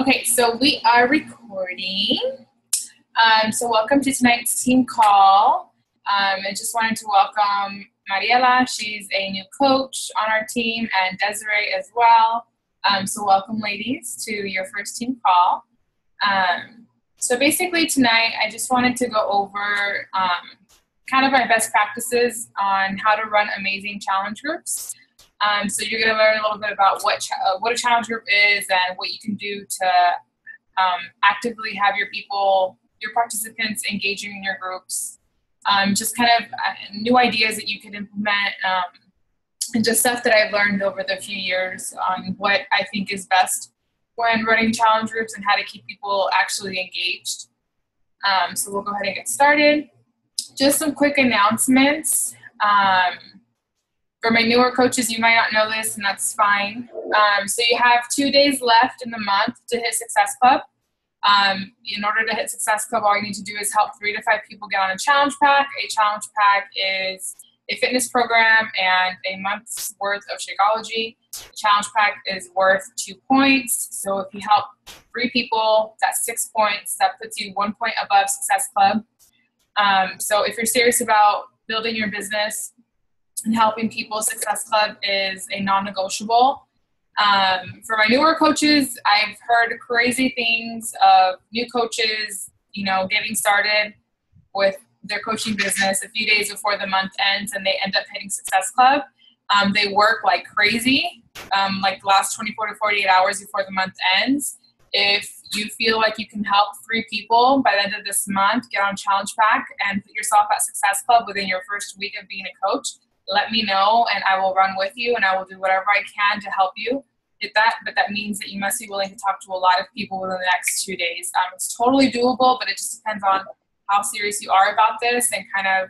Okay, so we are recording. So welcome to tonight's team call. I just wanted to welcome Mariela. She's a new coach on our team, and Desiree as well. So welcome, ladies, to your first team call. So basically tonight, I just wanted to go over kind of my best practices on how to run amazing challenge groups. So you're going to learn a little bit about what a challenge group is and what you can do to actively have your participants engaging in your groups. Just kind of new ideas that you can implement and just stuff that I've learned over the few years on what I think is best when running challenge groups and how to keep people actually engaged. So we'll go ahead and get started. Just some quick announcements. For my newer coaches, you might not know this, and that's fine. So you have 2 days left in the month to hit Success Club. In order to hit Success Club, all you need to do is help 3 to 5 people get on a challenge pack. A challenge pack is a fitness program and a month's worth of Shakeology. The challenge pack is worth 2 points. So if you help 3 people, that's 6 points. That puts you 1 point above Success Club. So if you're serious about building your business and helping people, Success Club is a non-negotiable. For my newer coaches, I've heard crazy things of new coaches, getting started with their coaching business a few days before the month ends and they end up hitting Success Club. They work like crazy, like the last 24 to 48 hours before the month ends. If you feel like you can help 3 people by the end of this month get on Challenge Pack and put yourself at Success Club within your first week of being a coach, let me know and I will run with you and I will do whatever I can to help you get that. But that means that you must be willing to talk to a lot of people within the next 2 days. It's totally doable, but it just depends on how serious you are about this and kind of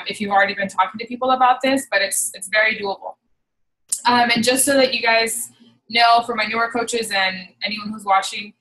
if you've already been talking to people about this, but it's very doable. And just so that you guys know, for my newer coaches and anyone who's watching,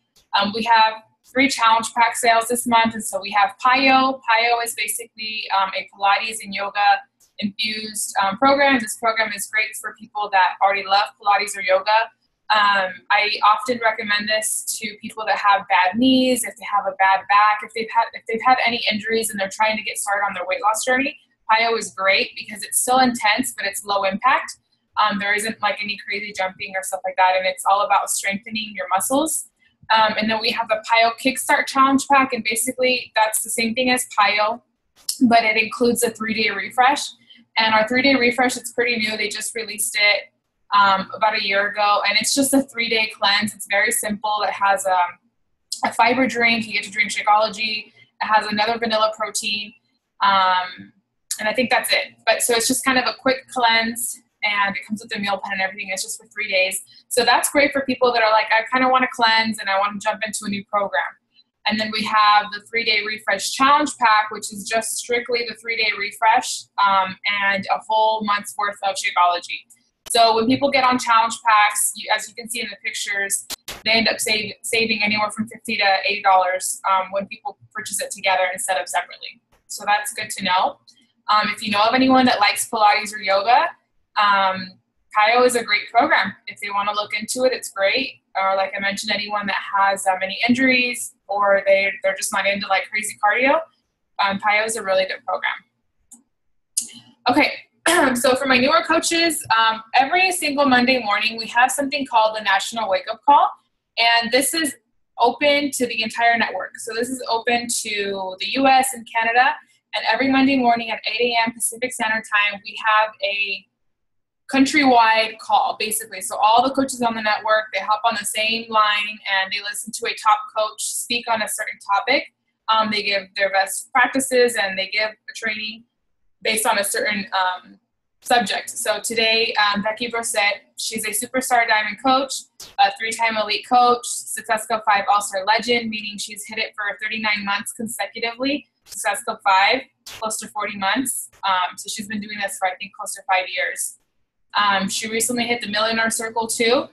we have 3 challenge pack sales this month. And so we have PiYo. PiYo is basically a Pilates and yoga infused program. This program is great for people that already love Pilates or yoga. I often recommend this to people that have bad knees, if they have a bad back, if they've had any injuries and they're trying to get started on their weight loss journey. PiYo is great because it's still intense, but it's low impact. There isn't like any crazy jumping or stuff like that, and it's all about strengthening your muscles. And then we have the PiYo Kickstart Challenge Pack, and basically that's the same thing as PiYo, but it includes a 3-day refresh. And our 3-day refresh, it's pretty new. They just released it about a year ago, and it's just a 3-day cleanse. It's very simple. It has a fiber drink. You get to drink Shakeology. It has another vanilla protein, and I think that's it. But so it's just kind of a quick cleanse, and it comes with a meal plan and everything. It's just for 3 days. So that's great for people that are like, I kind of want to cleanse and I want to jump into a new program. And then we have the 3-day refresh challenge pack, which is just strictly the 3-day refresh and a full month's worth of Shakeology. So when people get on challenge packs, as you can see in the pictures, they end up saving anywhere from $50 to $80 when people purchase it together instead of separately. So that's good to know. If you know of anyone that likes Pilates or yoga, PiYo is a great program. If they want to look into it, it's great. Or like I mentioned, anyone that has any injuries or they're just not into like crazy cardio, PiYo is a really good program. Okay, so for my newer coaches, every single Monday morning we have something called the National Wake Up Call, and this is open to the entire network. So this is open to the US and Canada, and every Monday morning at 8 a.m. Pacific Standard Time, we have a countrywide call, basically. So all the coaches on the network, they hop on the same line and they listen to a top coach speak on a certain topic. They give their best practices and they give a training based on a certain subject. So today, Becky Brosette, she's a superstar diamond coach, a 3-time elite coach, Success Club 5 All-Star legend, meaning she's hit it for 39 months consecutively. Success Club 5, close to 40 months. So she's been doing this for, I think, close to 5 years. She recently hit the Millionaire Circle too.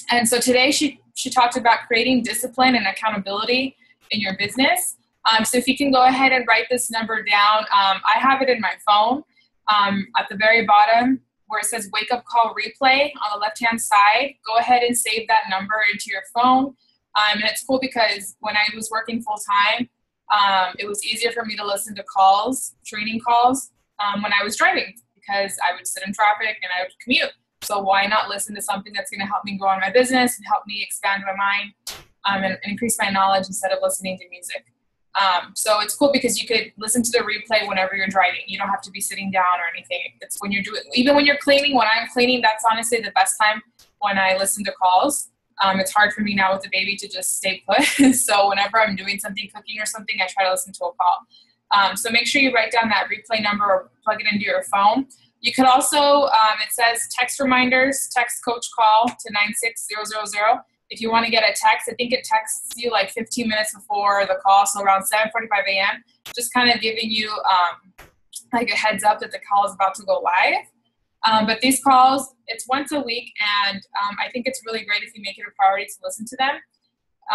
And so today she talked about creating discipline and accountability in your business. So if you can go ahead and write this number down, I have it in my phone at the very bottom where it says wake up call replay on the left-hand side. Go ahead and save that number into your phone. And it's cool because when I was working full time, it was easier for me to listen to calls, training calls, when I was driving, because I would sit in traffic and I would commute. So why not listen to something that's going to help me grow in my business and help me expand my mind, and increase my knowledge instead of listening to music. So it's cool because you could listen to the replay whenever you're driving. You don't have to be sitting down or anything. It's when you're doing, even when you're cleaning, when I'm cleaning, that's honestly the best time when I listen to calls. It's hard for me now with the baby to just stay put. So whenever I'm doing something, cooking or something, I try to listen to a call. So make sure you write down that replay number or plug it into your phone. You could also, it says text reminders, text coach call to 96000. If you want to get a text, I think it texts you like 15 minutes before the call, so around 7:45 a.m., just kind of giving you like a heads up that the call is about to go live. But these calls, it's once a week, and I think it's really great if you make it a priority to listen to them.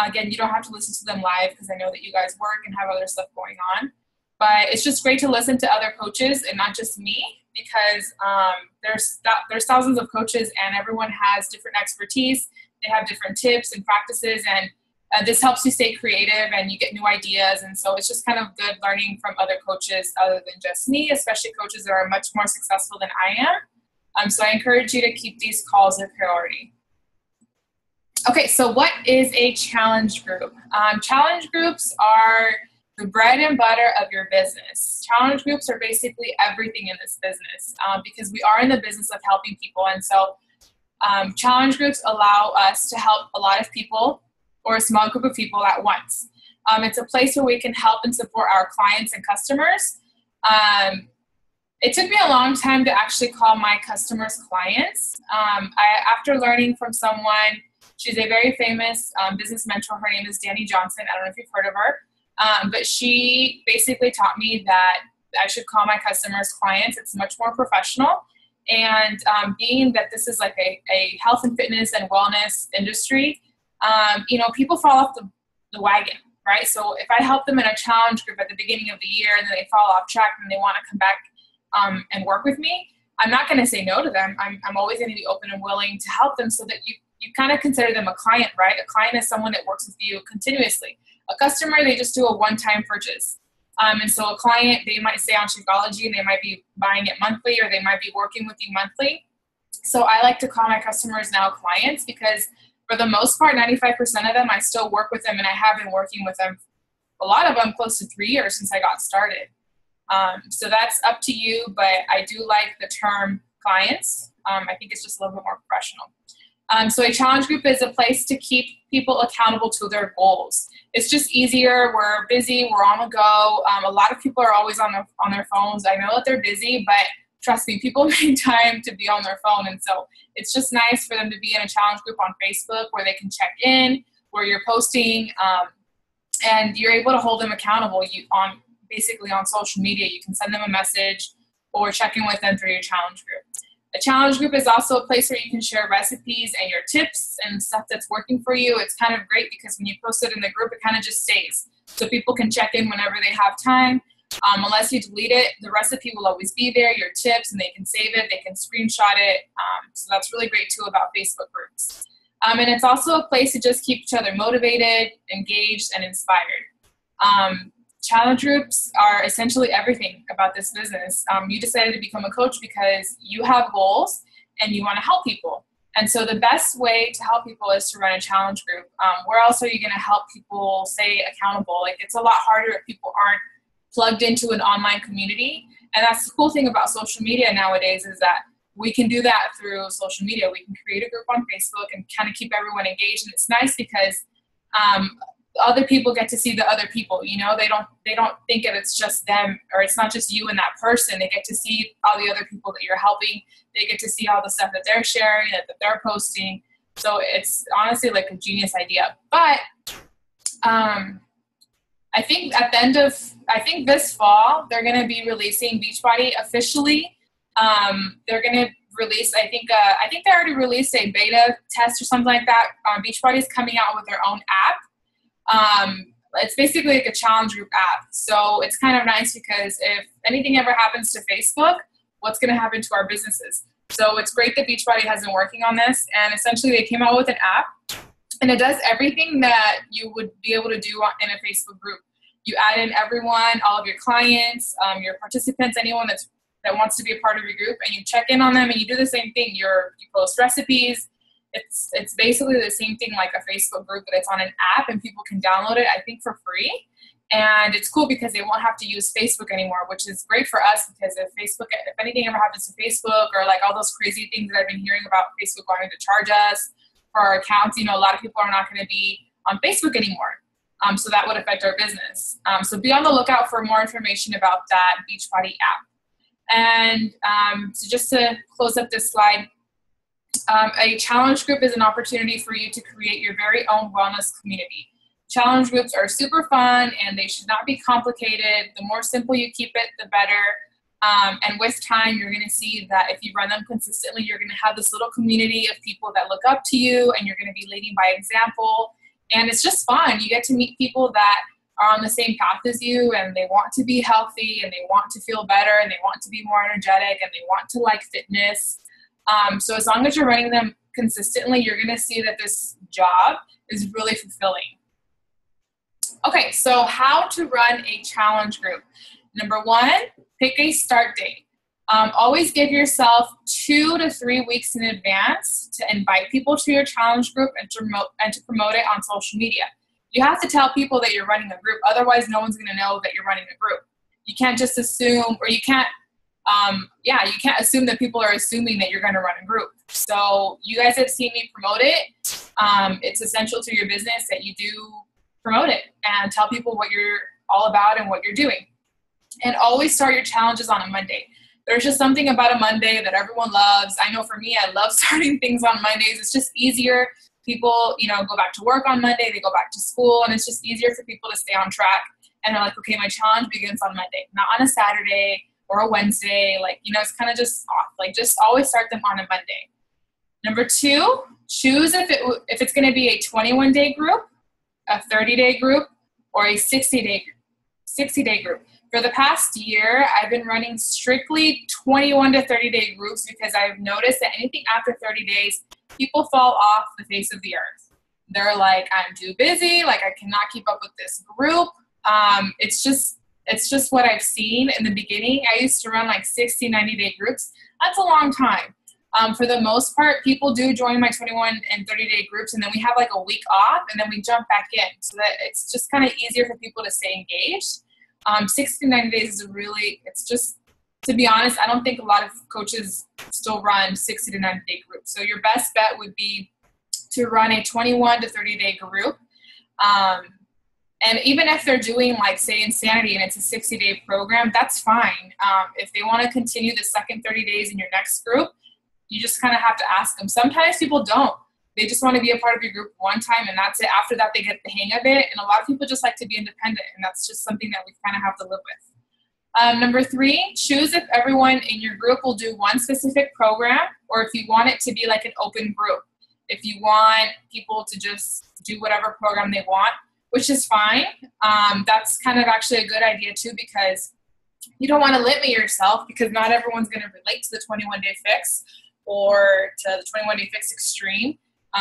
Again, you don't have to listen to them live because I know that you guys work and have other stuff going on. But it's just great to listen to other coaches and not just me, because there's thousands of coaches and everyone has different expertise. They have different tips and practices, and this helps you stay creative and you get new ideas. And so it's just kind of good learning from other coaches other than just me, especially coaches that are much more successful than I am. So I encourage you to keep these calls a priority. Okay, so what is a challenge group? Challenge groups are the bread and butter of your business. Challenge groups are basically everything in this business, because we are in the business of helping people. And so challenge groups allow us to help a lot of people or a small group of people at once. It's a place where we can help and support our clients and customers. It took me a long time to actually call my customers clients. After learning from someone, she's a very famous business mentor. Her name is Danny Johnson. I don't know if you've heard of her. But she basically taught me that I should call my customers clients. It's much more professional. And being that this is like a health and fitness and wellness industry, people fall off the wagon, right? So if I help them in a challenge group at the beginning of the year and then they fall off track and they want to come back and work with me, I'm not going to say no to them. I'm always going to be open and willing to help them, so that you kind of consider them a client, right? A client is someone that works with you continuously. A customer, they just do a one-time purchase. And so a client, they might stay on Shakeology and they might be buying it monthly, or they might be working with you monthly. So I like to call my customers now clients, because for the most part, 95% of them, I still work with them, and I have been working with them, a lot of them, close to 3 years since I got started. So that's up to you, but I do like the term clients. I think it's just a little bit more professional. So a challenge group is a place to keep people accountable to their goals. It's just easier. We're busy. We're on the go. A lot of people are always on their phones. I know that they're busy, but trust me, people make time to be on their phone. And so it's just nice for them to be in a challenge group on Facebook where they can check in, where you're posting, and you're able to hold them accountable. Basically on social media, you can send them a message or check in with them through your challenge group. A challenge group is also a place where you can share recipes and your tips and stuff that's working for you. It's kind of great because when you post it in the group, it kind of just stays. So people can check in whenever they have time. Unless you delete it, the recipe will always be there, your tips, and they can save it, they can screenshot it. So that's really great too about Facebook groups. And it's also a place to just keep each other motivated, engaged, and inspired. Challenge groups are essentially everything about this business. You decided to become a coach because you have goals and you want to help people. And so the best way to help people is to run a challenge group. Where else are you going to help people stay accountable? Like, it's a lot harder if people aren't plugged into an online community. And that's the cool thing about social media nowadays, is that we can do that through social media. We can create a group on Facebook and kind of keep everyone engaged. And it's nice because other people get to see the other people. They don't think that it's just them, or it's not just you and that person. They get to see all the other people that you're helping. They get to see all the stuff that they're sharing, that they're posting. So it's honestly like a genius idea. But I think this fall they're going to be releasing Beachbody officially. They're going to release, I think they already released a beta test or something like that. Beachbody is coming out with their own app. It's basically like a challenge group app. So it's kind of nice because if anything ever happens to Facebook, what's going to happen to our businesses? So it's great that Beachbody has been working on this, and essentially they came out with an app. And it does everything that you would be able to do in a Facebook group. You add in everyone, all of your clients, your participants, anyone that wants to be a part of your group, and you check in on them, and you do the same thing. You post recipes. It's basically the same thing like a Facebook group, but it's on an app, and people can download it, I think, for free. And it's cool because they won't have to use Facebook anymore, which is great for us, because if anything ever happens to Facebook, or like all those crazy things that I've been hearing about Facebook wanting to charge us for our accounts, a lot of people are not going to be on Facebook anymore. So that would affect our business. So be on the lookout for more information about that Beachbody app. And so just to close up this slide, a challenge group is an opportunity for you to create your very own wellness community. Challenge groups are super fun, and they should not be complicated. The more simple you keep it, the better. And with time, you're going to see that if you run them consistently, you're going to have this little community of people that look up to you, and you're going to be leading by example. And it's just fun. You get to meet people that are on the same path as you, and they want to be healthy, and they want to feel better, and they want to be more energetic, and they want to like fitness. So as long as you're running them consistently, you're going to see that this job is really fulfilling. Okay, so how to run a challenge group. Number one, pick a start date. Always give yourself 2 to 3 weeks in advance to invite people to your challenge group and to promote it on social media. You have to tell people that you're running a group. Otherwise, no one's going to know that you're running a group. You can't just assume, or you can't assume that people are assuming that you're going to run a group. So you guys have seen me promote it. It's essential to your business that you do promote it and tell people what you're all about and what you're doing. And always start your challenges on a Monday. There's just something about a Monday that everyone loves. I know for me, I love starting things on Mondays. It's just easier. People, go back to work on Monday, they go back to school, and it's just easier for people to stay on track. And they're like, okay, my challenge begins on Monday, not on a Saturday or a Wednesday. It's kind of just off. Just always start them on a Monday. Number 2, choose if it's going to be a 21-day group, a 30-day group, or a 60-day group. For the past year, I've been running strictly 21 to 30-day groups because I've noticed that anything after 30 days, people fall off the face of the earth. They're like, I'm too busy, I cannot keep up with this group. It's just what I've seen in the beginning. I used to run 60, 90-day groups. That's a long time. For the most part, people do join my 21 and 30-day groups, and then we have a week off, and then we jump back in, so that it's just kind of easier for people to stay engaged. 60 to 90 days is it's just, to be honest, I don't think a lot of coaches still run 60 to 90-day groups. So your best bet would be to run a 21 to 30-day group. And even if they're doing say Insanity and it's a 60-day program, that's fine. If they want to continue the second 30 days in your next group, you just kind of have to ask them. Sometimes people don't. They just want to be a part of your group one time, and that's it. After that, they get the hang of it. And a lot of people just like to be independent, and that's just something that we kind of have to live with. Number 3, choose if everyone in your group will do one specific program, or if you want it to be an open group. If you want people to just do whatever program they want, which is fine. That's kind of actually a good idea too, because you don't want to limit yourself, because not everyone's going to relate to the 21-day fix or to the 21-day fix extreme.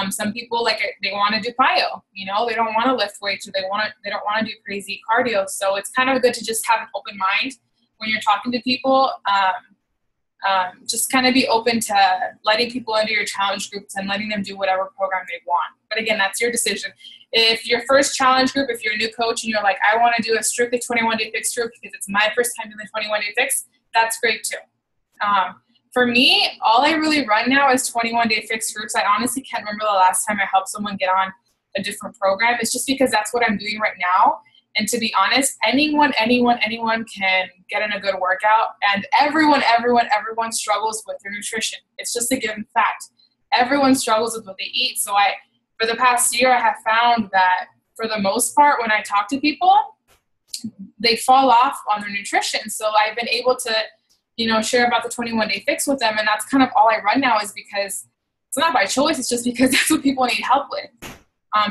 Some people they want to do plyo, they don't want to lift weights, or they don't want to do crazy cardio. So it's kind of good to just have an open mind when you're talking to people. Just kind of be open to letting people into your challenge groups and letting them do whatever program they want. But again, that's your decision. If your first challenge group, if you're a new coach and you're like, I want to do a strictly 21-day fix group because it's my first time doing the 21-day fix, that's great too. For me, all I really run now is 21-day fix groups. I honestly can't remember the last time I helped someone get on a different program. It's just because that's what I'm doing right now. And to be honest, anyone can get in a good workout, and everyone struggles with their nutrition. It's just a given fact. Everyone struggles with what they eat. So for the past year, I have found that for the most part, when I talk to people, they fall off on their nutrition. So I've been able to, share about the 21-day fix with them. And that's kind of all I run now, is because it's not by choice. It's just because that's what people need help with.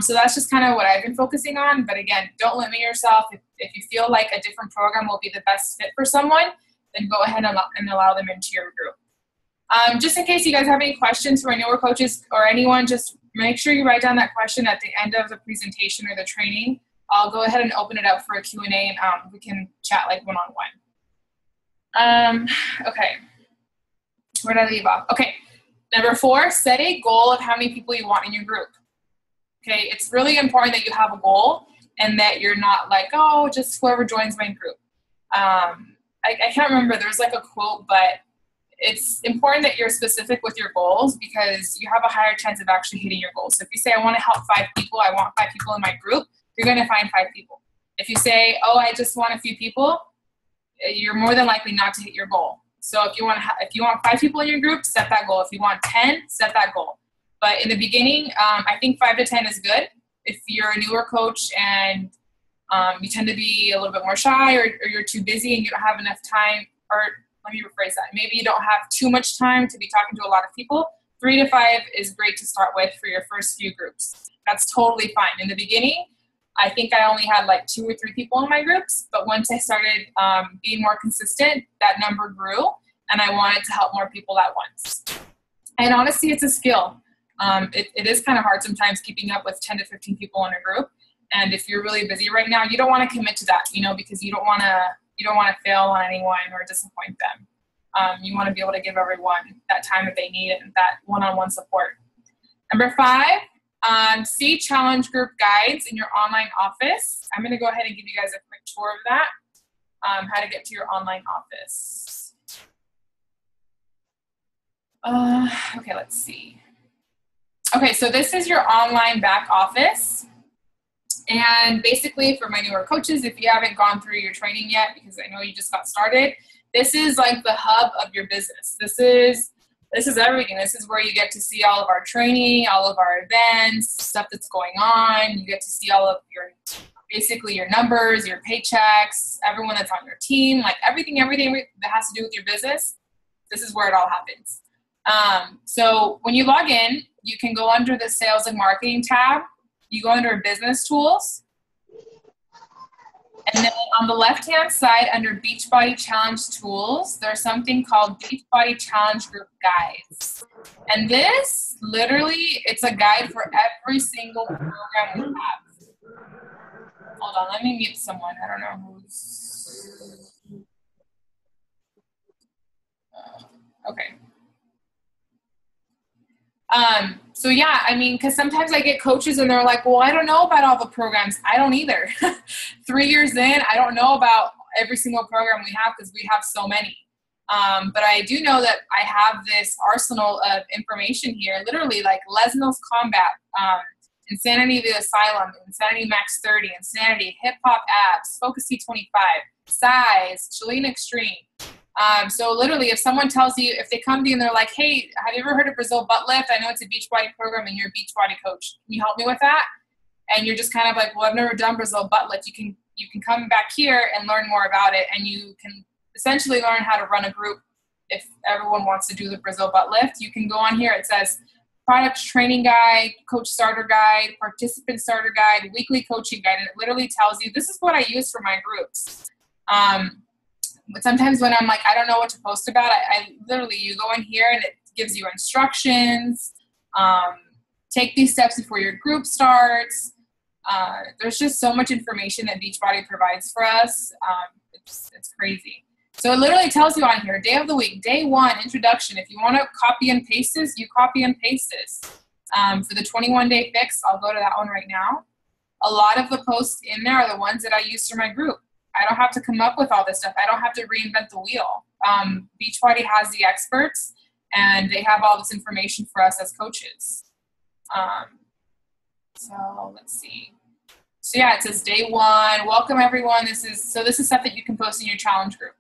So that's just kind of what I've been focusing on. But again, don't limit yourself. If you feel like a different program will be the best fit for someone, then go ahead and allow them into your group. Just in case you guys have any questions for newer coaches or anyone, just make sure you write down that question at the end of the presentation or the training. I'll go ahead and open it up for a Q&A, and we can chat like one-on-one. Okay. Where did I leave off? Okay. Number 4, set a goal of how many people you want in your group. Okay. It's really important that you have a goal and that you're not like, oh, just whoever joins my group. I can't remember. There's like a quote, but it's important that you're specific with your goals because you have a higher chance of actually hitting your goals. So if you say, I want to help 5 people, I want 5 people in my group, you're going to find 5 people. If you say, oh, I just want a few people, you're more than likely not to hit your goal. So if you want 5 people in your group, set that goal. If you want 10, set that goal. But in the beginning, I think 5 to 10 is good. If you're a newer coach and you tend to be a little bit more shy or you're too busy and you don't have enough time, or let me rephrase that. Maybe you don't have too much time to be talking to a lot of people. 3 to 5 is great to start with for your first few groups. That's totally fine. In the beginning, I think I only had like 2 or 3 people in my groups, but once I started being more consistent, that number grew, and I wanted to help more people at once. And honestly, it's a skill. It is kind of hard sometimes keeping up with 10 to 15 people in a group. And if you're really busy right now, you don't want to commit to that, because you don't want to fail on anyone or disappoint them. You want to be able to give everyone that time that they need and that one-on-one support. Number 5, see challenge group guides in your online office. I'm going to go ahead and give you guys a quick tour of that, how to get to your online office. Okay, let's see. Okay, so this is your online back office. And basically for my newer coaches, if you haven't gone through your training yet, because I know you just got started, this is like the hub of your business. This is everything. This is where you get to see all of our training, all of our events, stuff that's going on. You get to see all of basically your numbers, your paychecks, everyone that's on your team, like everything that has to do with your business. This is where it all happens. So when you log in, you can go under the sales and marketing tab. You go under business tools. And then on the left-hand side under Beachbody Challenge tools, there's something called Beachbody Challenge Group Guides. And this, literally, it's a guide for every single program we have. Hold on, let me mute someone. I don't know who's... Okay. So yeah, I mean, because sometimes I get coaches and they're like, well, I don't know about all the programs. I don't either. 3 years in, I don't know about every single program we have because we have so many. But I do know that I have this arsenal of information here, literally like Lesnill's Combat, Insanity the Asylum, Insanity Max 30, Insanity, Hip Hop Abs, Focus T25, Size, Chilean Extreme. So literally, if someone tells you, if they come to you and they're like, hey, have you ever heard of Brazil Butt Lift? I know it's a Beachbody program and you're a Beachbody coach. Can you help me with that? And you're just kind of like, well, I've never done Brazil Butt Lift. You can come back here and learn more about it. And you can essentially learn how to run a group. If everyone wants to do the Brazil Butt Lift, you can go on here. It says product training guide, coach starter guide, participant starter guide, weekly coaching guide. And it literally tells you, this is what I use for my groups. But sometimes when I'm like, I don't know what to post about, I literally, you go in here and it gives you instructions. Take these steps before your group starts. There's just so much information that Beachbody provides for us. It's crazy. So it literally tells you on here, day of the week, day 1, introduction. If you want to copy and paste this, you copy and paste this. For the 21-day fix, I'll go to that one right now. A lot of the posts in there are the ones that I use for my group. I don't have to come up with all this stuff. I don't have to reinvent the wheel. Beachbody has the experts, and they have all this information for us as coaches. So let's see. So yeah, it says day 1, welcome everyone. This is stuff that you can post in your challenge group.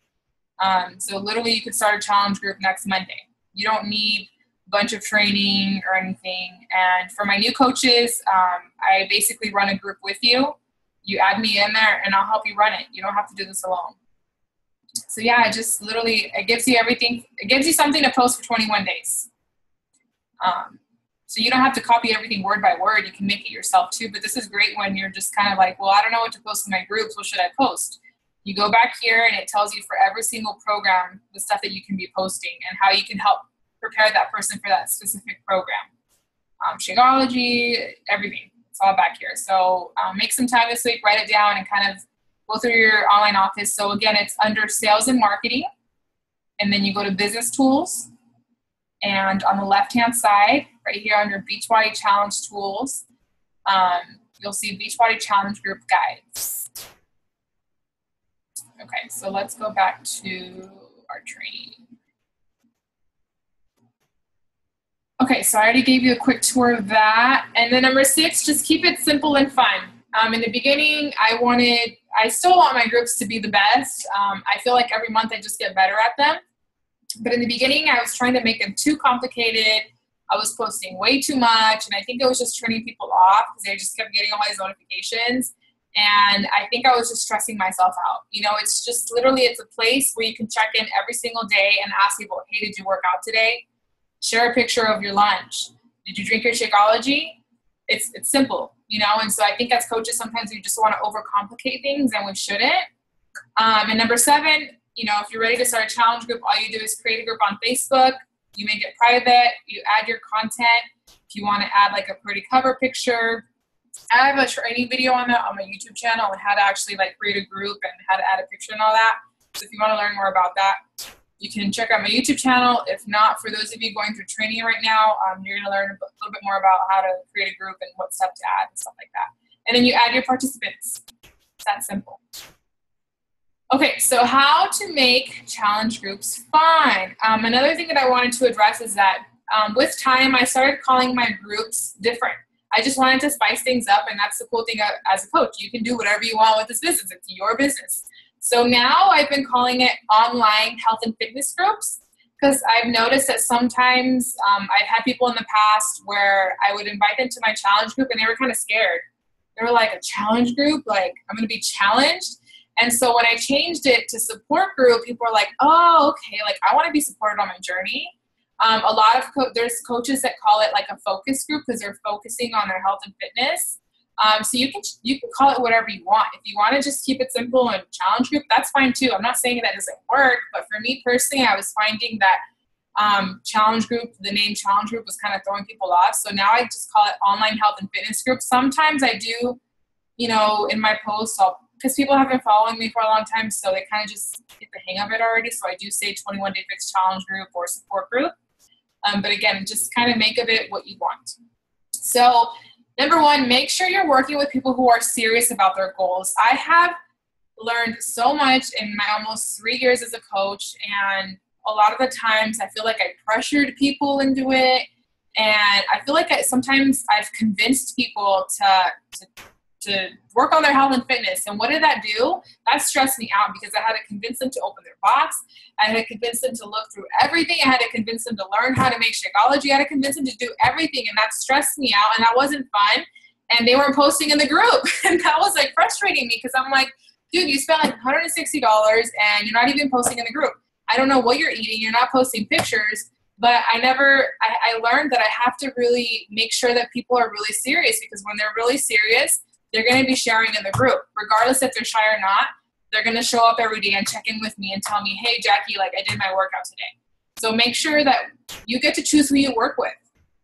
So literally you could start a challenge group next Monday. You don't need a bunch of training or anything. And for my new coaches, I basically run a group with you. You add me in there and I'll help you run it. You don't have to do this alone. So yeah, it just literally, it gives you everything. It gives you something to post for 21 days. So you don't have to copy everything word by word. You can make it yourself too. But this is great when you're just kind of like, well, I don't know what to post in my groups. What should I post? You go back here and it tells you for every single program the stuff that you can be posting and how you can help prepare that person for that specific program. Shakeology, everything. It's all back here. So make some time this week, write it down, and kind of go through your online office. So again, it's under sales and marketing. And then you go to business tools. And on the left-hand side, right here under Beachbody Challenge tools, you'll see Beachbody Challenge group guides. Okay, so let's go back to our training. Okay, so I already gave you a quick tour of that. And then number 6, just keep it simple and fun. In the beginning, I still want my groups to be the best. I feel like every month I just get better at them. But in the beginning, I was trying to make them too complicated. I was posting way too much, and I think it was just turning people off because they just kept getting all these notifications. And I think I was just stressing myself out. You know, it's just literally, it's a place where you can check in every single day and ask people, hey, did you work out today? Share a picture of your lunch. Did you drink your Shakeology? It's simple, you know? And so I think as coaches, sometimes we just want to overcomplicate things, and we shouldn't. And number 7, you know, if you're ready to start a challenge group, all you do is create a group on Facebook. You make it private. You add your content. If you want to add like a pretty cover picture, I have a training video on that on my YouTube channel on how to actually like create a group and how to add a picture and all that. So if you want to learn more about that, you can check out my YouTube channel. If not, for those of you going through training right now, you're going to learn a little bit more about how to create a group and what stuff to add and stuff like that. And then you add your participants. It's that simple. Okay, so how to make challenge groups fun. Another thing that I wanted to address is that with time, I started calling my groups different. I just wanted to spice things up, and that's the cool thing as a coach. You can do whatever you want with this business. It's your business. So now I've been calling it online health and fitness groups, because I've noticed that sometimes I've had people in the past where I would invite them to my challenge group, and they were kind of scared. They were like, a challenge group? Like, I'm going to be challenged? And so when I changed it to support group, people are like, oh, okay, like I want to be supported on my journey. A lot of there's coaches that call it like a focus group because they're focusing on their health and fitness. So you can call it whatever you want. If you want to just keep it simple and challenge group, that's fine too. I'm not saying that doesn't work, but for me personally, I was finding that challenge group, the name challenge group was kind of throwing people off. So now I just call it online health and fitness group. Sometimes I do, you know, in my posts, because people have been following me for a long time, so they kind of just get the hang of it already. So I do say 21 Day Fix challenge group or support group. But again, just kind of make of it what you want. So number 1, make sure you're working with people who are serious about their goals. I have learned so much in my almost 3 years as a coach, and a lot of the times I feel like I pressured people into it, and I feel like sometimes I've convinced people to work on their health and fitness. And what did that do? That stressed me out because I had to convince them to open their box. I had to convince them to look through everything. I had to convince them to learn how to make Shakeology. I had to convince them to do everything, and that stressed me out, and that wasn't fun. And they weren't posting in the group, and that was like frustrating me because I'm like, dude, you spent like $160 and you're not even posting in the group. I don't know what you're eating. You're not posting pictures. But I learned that I have to really make sure that people are really serious, because when they're really serious, they're going to be sharing in the group. Regardless if they're shy or not, they're going to show up every day and check in with me and tell me, hey, Jackie, like I did my workout today. So make sure that you get to choose who you work with.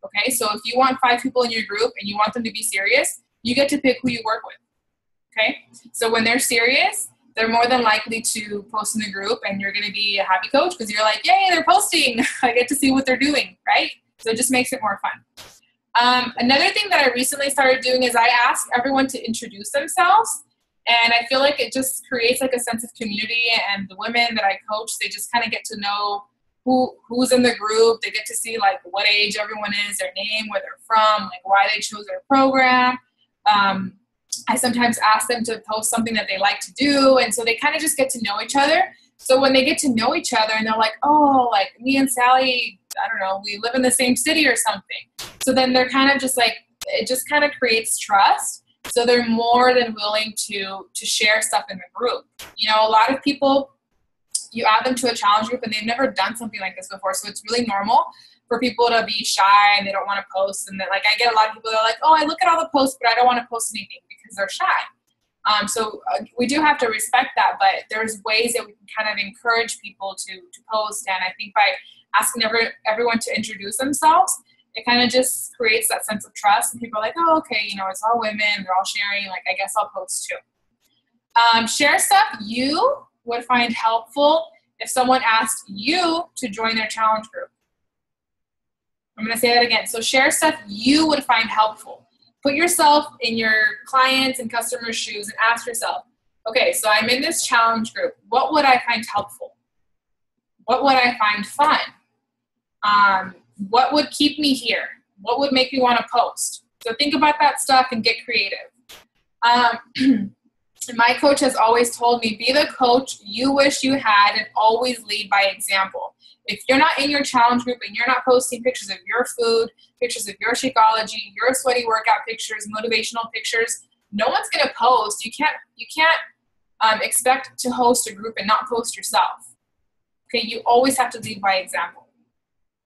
Okay, so if you want 5 people in your group and you want them to be serious, you get to pick who you work with. Okay, so when they're serious, they're more than likely to post in the group, and you're going to be a happy coach because you're like, yay, they're posting. I get to see what they're doing, right? So it just makes it more fun. Another thing that I recently started doing is I ask everyone to introduce themselves, and I feel like it just creates like a sense of community, and the women that I coach, they just kind of get to know who's in the group. They get to see like what age everyone is, their name, where they're from, like why they chose their program. I sometimes ask them to post something that they like to do, and so they kind of just get to know each other. So when they get to know each other and they're like, oh, like me and Sally, I don't know, we live in the same city or something. So then they're kind of just like, it just kind of creates trust. So they're more than willing to share stuff in the group. You know, a lot of people, you add them to a challenge group and they've never done something like this before. So it's really normal for people to be shy and they don't want to post. And like, I get a lot of people that are like, oh, I look at all the posts, but I don't want to post anything because they're shy. So we do have to respect that, but there's ways that we can kind of encourage people to post. And I think by asking everyone to introduce themselves, It kind of just creates that sense of trust, and people are like, oh, okay, you know, it's all women, they're all sharing, like, I guess I'll post too. Share stuff you would find helpful if someone asked you to join their challenge group. I'm going to say that again. So share stuff you would find helpful. Put yourself in your clients' and customers' shoes and ask yourself, okay, so I'm in this challenge group. What would I find helpful? What would I find fun? What would keep me here? What would make me want to post? So think about that stuff and get creative. My coach has always told me, be the coach you wish you had and always lead by example. If you're not in your challenge group and you're not posting pictures of your food, pictures of your Shakeology, your sweaty workout pictures, motivational pictures, no one's going to post. You can't expect to host a group and not post yourself. Okay, you always have to lead by example.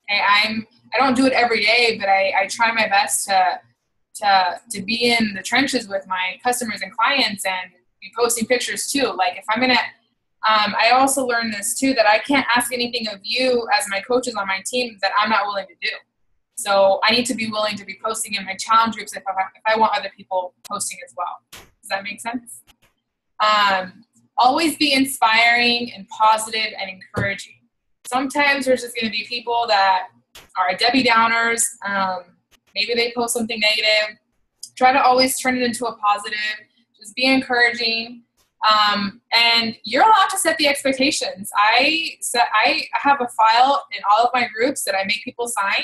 Okay, I don't do it every day, but I try my best to be in the trenches with my customers and clients and be posting pictures too. Like if I'm going to I also learned this too, that I can't ask anything of you as my coaches on my team that I'm not willing to do. So I need to be willing to be posting in my challenge groups if I want other people posting as well. Does that make sense? Always be inspiring and positive and encouraging. Sometimes there's just going to be people that are Debbie Downers. Maybe they post something negative. Try to always turn it into a positive. Just be encouraging. And you're allowed to set the expectations. I have a file in all of my groups that I make people sign,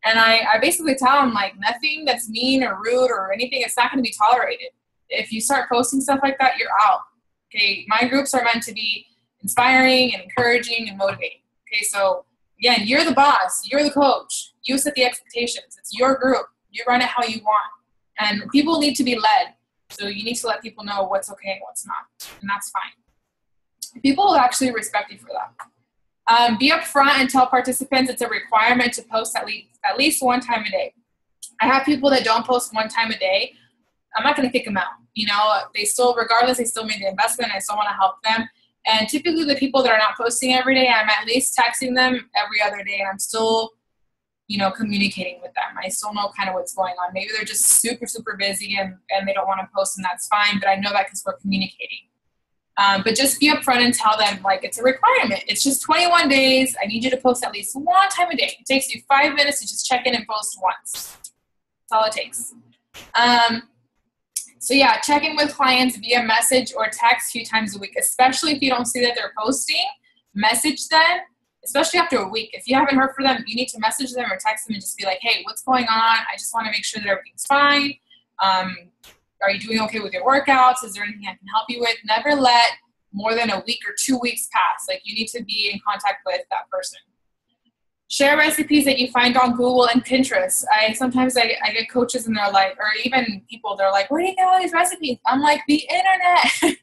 and I basically tell them, like, nothing that's mean or rude or anything, it's not going to be tolerated. If you start posting stuff like that, you're out. Okay, my groups are meant to be inspiring and encouraging and motivating. Okay, so again, you're the boss, you're the coach, you set the expectations. It's your group, you run it how you want, and people need to be led. So you need to let people know what's okay and what's not, and that's fine. People will actually respect you for that. Be upfront and tell participants it's a requirement to post at least one time a day. I have people that don't post one time a day. I'm not going to kick them out. You know, they still made the investment. I still want to help them. And typically the people that are not posting every day, I'm at least texting them every other day, and I'm still, you know, communicating with them. I still know kind of what's going on. Maybe they're just super, super busy and they don't want to post, and that's fine, but I know that because we're communicating. But just be upfront and tell them, like, it's a requirement. It's just 21 days. I need you to post at least one time a day. It takes you 5 minutes to just check in and post once. That's all it takes. So yeah, check in with clients via message or text a few times a week, especially if you don't see that they're posting. Message them, especially after a week. If you haven't heard from them, you need to message them or text them and just be like, hey, what's going on? I just want to make sure that everything's fine. Are you doing okay with your workouts? Is there anything I can help you with? Never let more than a week or 2 weeks pass. Like, you need to be in contact with that person. Share recipes that you find on Google and Pinterest. Sometimes I get coaches and they're like, or even people, they're like, where do you get all these recipes? I'm like, the internet.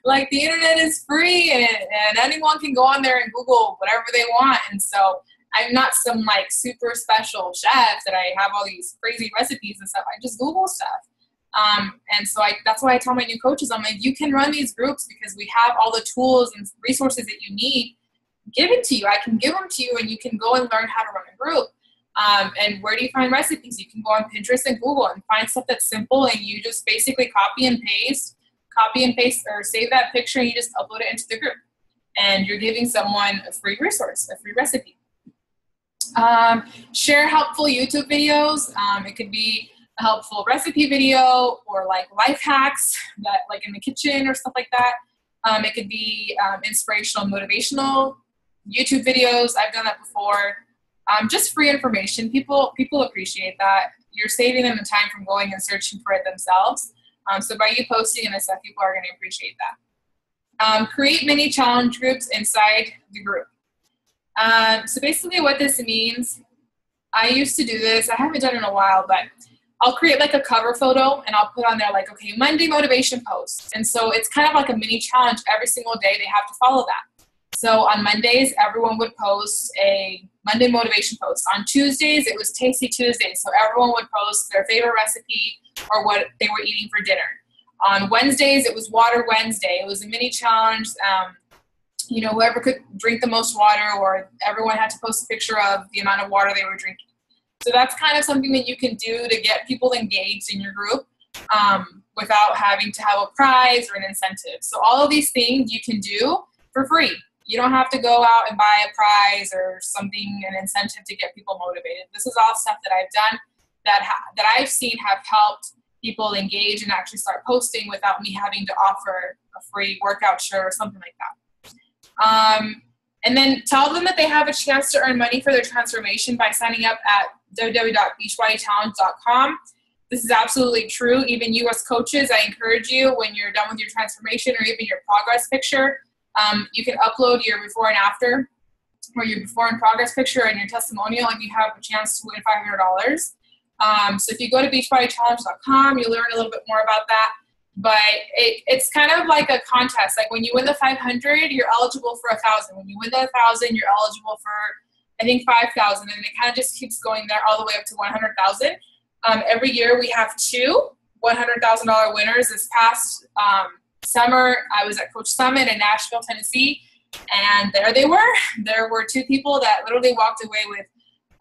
Like, the internet is free and anyone can go on there and Google whatever they want. And so I'm not some like super special chef that I have all these crazy recipes and stuff. I just Google stuff. And so that's why I tell my new coaches, I'm like, you can run these groups because we have all the tools and resources that you need given to you. I can give them to you and you can go and learn how to run a group. And where do you find recipes? You can go on Pinterest and Google and find stuff that's simple, and you just basically copy and paste or save that picture and you just upload it into the group. And you're giving someone a free resource, a free recipe. Share helpful YouTube videos. It could be a helpful recipe video or like life hacks that like in the kitchen or stuff like that. It could be inspirational, motivational YouTube videos. I've done that before. Just free information. People appreciate that. You're saving them the time from going and searching for it themselves. So by you posting and stuff, people are going to appreciate that. Create mini challenge groups inside the group. So basically what this means, I used to do this. I haven't done it in a while, but I'll create like a cover photo and I'll put on there like, okay, Monday motivation post. And so it's kind of like a mini challenge. Every single day they have to follow that. So on Mondays, everyone would post a Monday motivation post. On Tuesdays, it was Tasty Tuesdays. So everyone would post their favorite recipe or what they were eating for dinner. On Wednesdays, it was Water Wednesday. It was a mini challenge. You know, whoever could drink the most water, or everyone had to post a picture of the amount of water they were drinking. So that's kind of something that you can do to get people engaged in your group without having to have a prize or an incentive. So all of these things you can do for free. You don't have to go out and buy a prize or something, an incentive to get people motivated. This is all stuff that I've done that I've seen have helped people engage and actually start posting without me having to offer a free workout shirt or something like that. And then tell them that they have a chance to earn money for their transformation by signing up at www.beachbodychallenge.com. This is absolutely true. Even you as coaches, I encourage you when you're done with your transformation or even your progress picture, you can upload your before and after or your before and progress picture and your testimonial, and you have a chance to win $500. So if you go to beachbodychallenge.com, you'll learn a little bit more about that. But it's kind of like a contest. Like when you win the 500, you're eligible for 1,000. When you win the 1,000, you're eligible for, I think, 5,000. And it kind of just keeps going there all the way up to 100,000. Every year we have two $100,000 winners. This past summer, I was at Coach Summit in Nashville, Tennessee, and there they were. There were two people that literally walked away with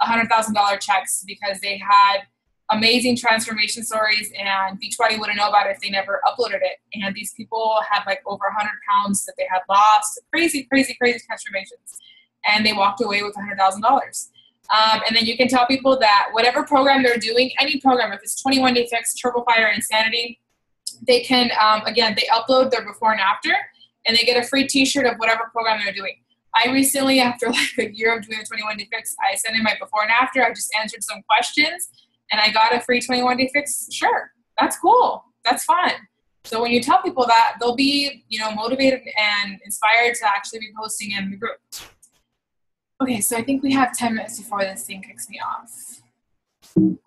$100,000 checks because they had amazing transformation stories, and Beachbody wouldn't know about it if they never uploaded it. And these people had like over 100 pounds that they had lost, crazy, crazy, crazy transformations, and they walked away with $100,000. And then you can tell people that whatever program they're doing, any program, if it's 21 Day Fix, Turbo Fire, Insanity, they can, again, they upload their before and after, and they get a free t-shirt of whatever program they're doing. I recently, after like a year of doing the 21 Day Fix, I sent in my before and after. I just answered some questions, and I got a free 21 Day Fix shirt. That's cool. That's fun. So when you tell people that, they'll be, motivated and inspired to actually be posting in the group. Okay, so I think we have 10 minutes before this thing kicks me off.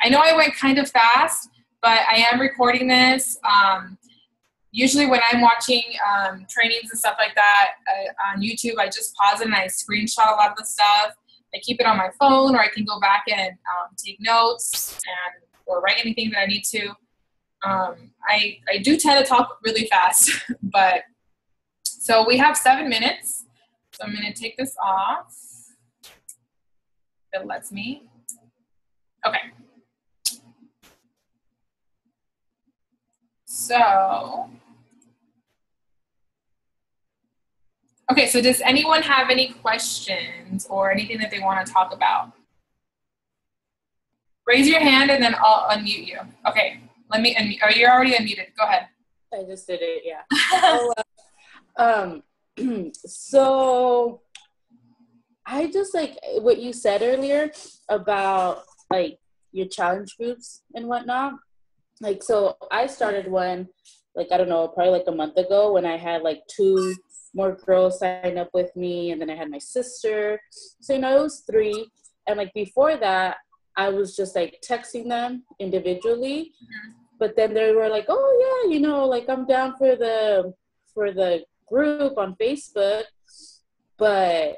I know I went kind of fast, but I am recording this. Usually when I'm watching trainings and stuff like that on YouTube, I just pause it and I screenshot a lot of the stuff. I keep it on my phone, or I can go back and take notes or write anything that I need to. I do tend to talk really fast, but so we have 7 minutes. So I'm going to take this off. It lets me. Okay. So, okay, so does anyone have any questions or anything that they want to talk about? Raise your hand and then I'll unmute you. Okay, let me unmute. Oh, you're already unmuted. Go ahead. I just did it, yeah. So I just like what you said earlier about like your challenge groups and whatnot. Like, so I started one, like, I don't know, probably like a month ago when I had like 2 more girls sign up with me, and then I had my sister. So, it was 3. And like before that, I was just like texting them individually. Mm-hmm. But then they were like, oh yeah, like I'm down for the group on Facebook, but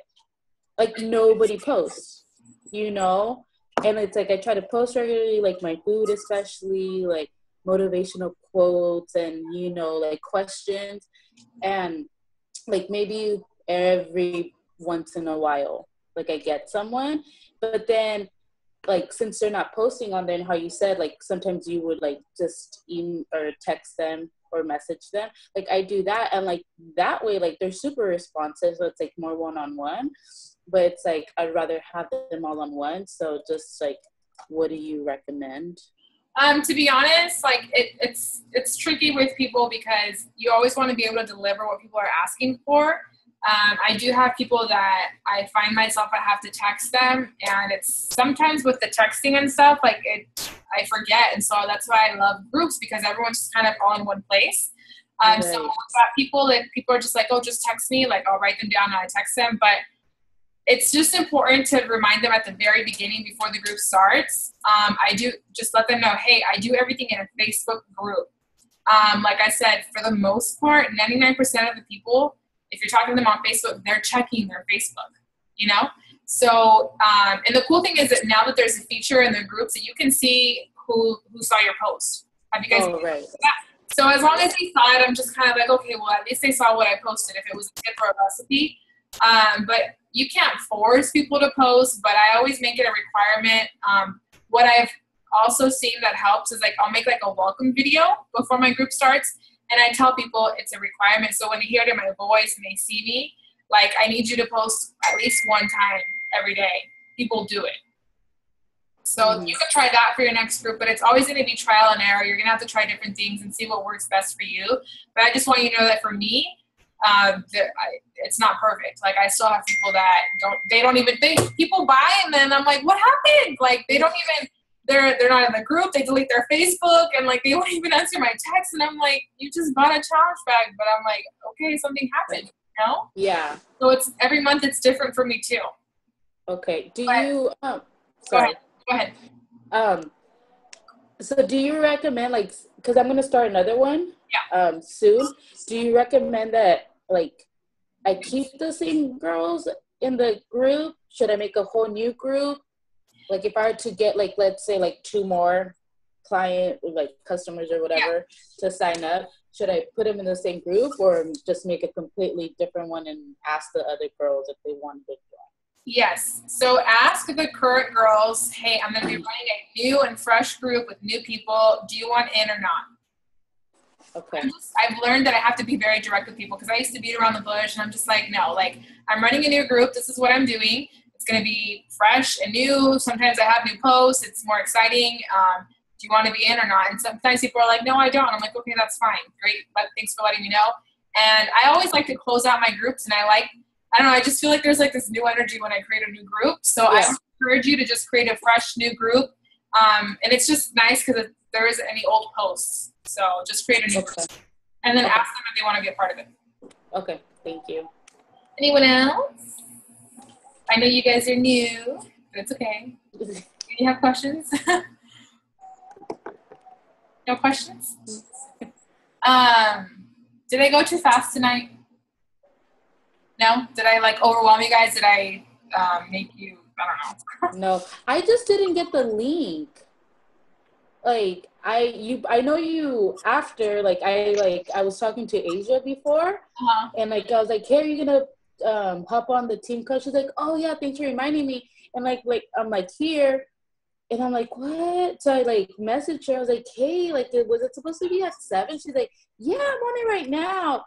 like nobody posts, and it's like I try to post regularly, like my food especially, like motivational quotes and like questions, and like maybe every once in a while like I get someone, but then like since they're not posting on there, and how you said like sometimes you would like just email or text them or message them, like I do that, and like that way like they're super responsive, so it's like more one-on-one. But it's like I'd rather have them all on one. So just like, what do you recommend? To be honest, like it's tricky with people because you always want to be able to deliver what people are asking for. I do have people that I find myself I have to text them, and it's sometimes with the texting and stuff like I forget, and so that's why I love groups, because everyone's just kind of all in one place. Right. So people are just like, oh, just text me, like I'll write them down and I text them, but it's just important to remind them at the very beginning before the group starts. I do just let them know, hey, I do everything in a Facebook group. Like I said, for the most part, 99% of the people, if you're talking to them on Facebook, they're checking their Facebook, So, and the cool thing is that now that there's a feature in the groups that you can see who saw your post. Have you guys seen that? So as long as they saw it, I'm just kind of like, okay, well, at least they saw what I posted if it was a tip or a recipe. But you can't force people to post, but I always make it a requirement. what I've also seen that helps is like I'll make like a welcome video before my group starts, and I tell people it's a requirement. So when they hear it in my voice and they see me, like I need you to post at least one time every day. People do it. So you can try that for your next group, but it's always going to be trial and error. You're going to have to try different things and see what works best for you. But I just want you to know that for me, it's not perfect. Like I still have people that don't even think. People buy and then I'm like, what happened? Like they don't even, they're not in the group. They delete their Facebook and like they won't even answer my text. And I'm like, you just bought a challenge bag. But I'm like, okay, something happened, you know? Yeah. So it's every month it's different for me too. Okay. Go ahead. So do you recommend, like, because I'm going to start another one soon. Do you recommend that, like, I keep the same girls in the group? Should I make a whole new group? Like, if I were to get, like, let's say, like, 2 more customers or whatever to sign up, should I put them in the same group or just make a completely different one and ask the other girls if they want to join? Yes. So ask the current girls, hey, I'm going to be running a new and fresh group with new people. Do you want in or not? Okay. I've learned that I have to be very direct with people because I used to beat around the bush and I'm just like, no, like I'm running a new group. This is what I'm doing. It's going to be fresh and new. Sometimes I have new posts. It's more exciting. Do you want to be in or not? And sometimes people are like, no, I don't. I'm like, okay, that's fine. Great. But thanks for letting me know. And I always like to close out my groups, and I don't know, I just feel like there's like this new energy when I create a new group. So I encourage you to just create a fresh new group. And it's just nice because there isn't any old posts. So just create a new group. And then ask them if they want to be a part of it. Okay, thank you. Anyone else? I know you guys are new, but it's okay. Do you have questions? No questions? Did I go too fast tonight? No? Did I like overwhelm you guys? Did I make you, I don't know. No, I just didn't get the link. Like I know you after, like I was talking to Asia before and like I was like, hey, are you gonna hop on the team call? She's like, oh yeah, thanks for reminding me. And like I'm like here and I'm like, what? So I like messaged her. I was like, hey, like was it supposed to be at 7? She's like, yeah, I'm on it right now.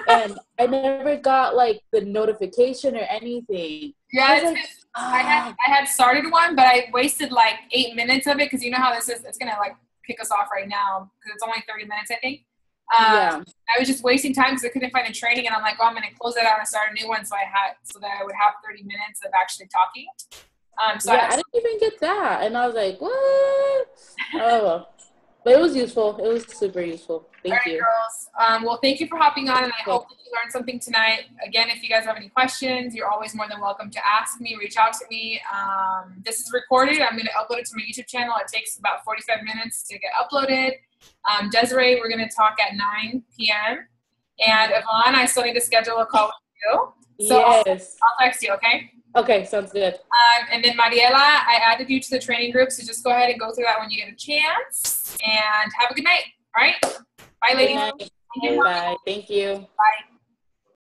And I never got like the notification or anything. Yeah, I had started one, but I wasted like 8 minutes of it because you know how this is. It's gonna like kick us off right now because it's only 30 minutes, I think. I was just wasting time because I couldn't find a training, and I'm like, oh, I'm gonna close that out and start a new one so that I would have 30 minutes of actually talking. So I didn't even get that, and I was like, what? Oh, but it was useful. It was super useful. Thank you, girls. Well, thank you for hopping on, and I hope that you learned something tonight. Again, if you guys have any questions, you're always more than welcome to ask me, reach out to me. This is recorded. I'm going to upload it to my YouTube channel. It takes about 45 minutes to get uploaded. Desiree, we're going to talk at 9 p.m. And Yvonne, I still need to schedule a call with you. So yes. I'll text you, okay? Okay, sounds good. And then Mariela, I added you to the training group, so just go ahead and go through that when you get a chance. And have a good night, all right? Bye, ladies. Good night. Bye. Thank you. Bye.